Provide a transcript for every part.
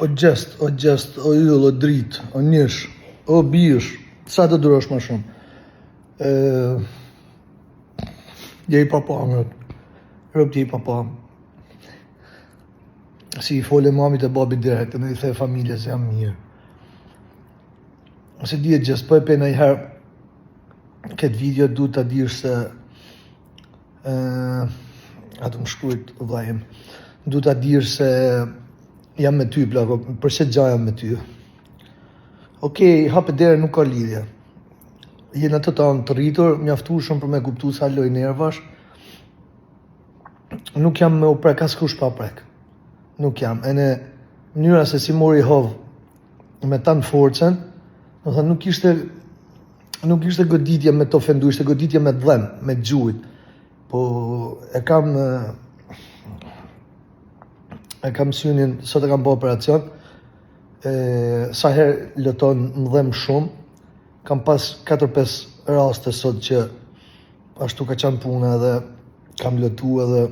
o gjest, o yll, o drit, o njësh, o bish, sa të durosh më shumë. Je i papangët, rëpti i papam. Si i fole mamit e babit direkt, në i the familje se jam mirë. Se di e gjest, po e pena i herë, këtë video du të dirë se, atë më shkrujt vajim, du të dirë se jam me ty, plako, përse gja jam me ty. Okej, hape dere nuk ka lidhje. Jena të tanë të rritur, mjaftu shumë për me kuptu sa loj nervash. Nuk jam me u prek as kush pa prek. Nuk jam. E në mënyra se si mori hov me tanë forcen, do thënë nuk ishte goditje me të ofendu, ishte goditje me dhem, me gjujt. Po e kam synin, sot e kam po operacion, sa herë lëton më dhem shumë, kam pas 4-5 raste sot që ashtu ka qanë puna edhe kam lëtu edhe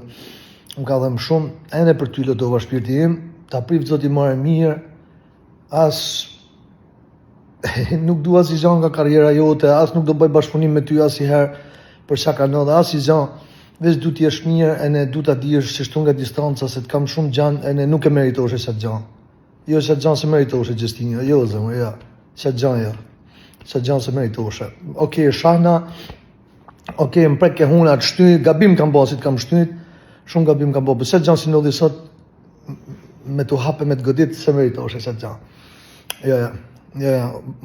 më ka dhem shumë, ene për ty lëtova shpirti im, ta priv zoti marrë mirë, as nuk du as i zhan nga karriera jote, as nuk do bëj bashkëpunim me ty as i herë për sa ka në dhe as i zhan, veç du t'jesh mirë, ene du t'a dirësh që shtu nga distanca se t'kam shumë gjanë, ene nuk e meritoshe sa gjanë. Jo sa gjanë se meritoshe Gjestinja, jo zëmë, ja, sa gjanë ja. Sa gjanë se meritoshe. Okej, shahna, okej, më prek ke huna të shtyt, gabim kam bo, si t'kam shtyt, shumë gabim kam bo, për sa gjanë si në dhe sot, me t'u hape me t'godit, se meritoshe, sa gjanë. Ja,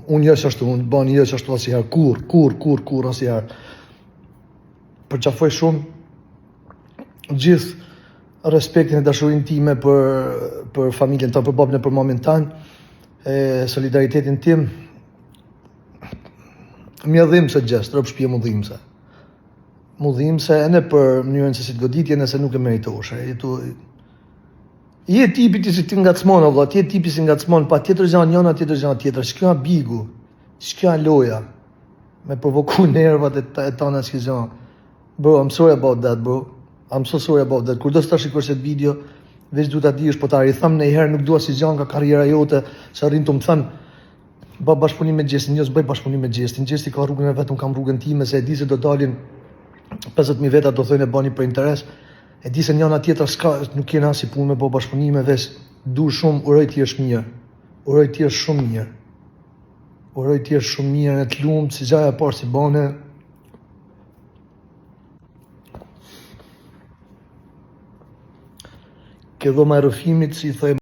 unë jësh ashtu, unë bani jësh ashtu asiher, kur asiher. Përqafoj shumë, gjithë respektin e dashurin time për familjen tanë, për babën e për mamin tanë, solidaritetin tim, mjedhim se gjest, rëpë shpje mudhimse. Mudhimse, e ne për mënyrën se si të goditje, nëse nuk e meritoshe. Je tipi ti si ti ngacmon, Allah, ti je tipi si ngacmon, pa tjetër gjanë njona, tjetër gjanë tjetër. Shkja bigu, shkja loja, me provoku nervat e tana s'ki gjanë. Bro, I'm sorry about that, bro. I'm so sorry about that. Kur do s'ta shikosh këtë video, veç du t'a dish, po t'ari tham në i herë, nuk dua si gjanë nga karriera jote, se arrin të më thanë, ba bashkëpunim me Gjestin, jo s'bëj bashkëpunim me Gjestin. Gjesti ka rrugën e vetëm, kam rrugën time, se e di se do dalin 50.000 veta do thojnë e bani për interes. E di se njëna tjetër s'ka, nuk kena si punë me bo bashkëpunime, veç du shumë, uroj t'jesh mirë. Uroj t'jesh shumë mirë. Uroj t'jesh shumë mirë, në t'lumë, si gjaja parë si bane. Ke dhoma e rëfimit, si thëjmë,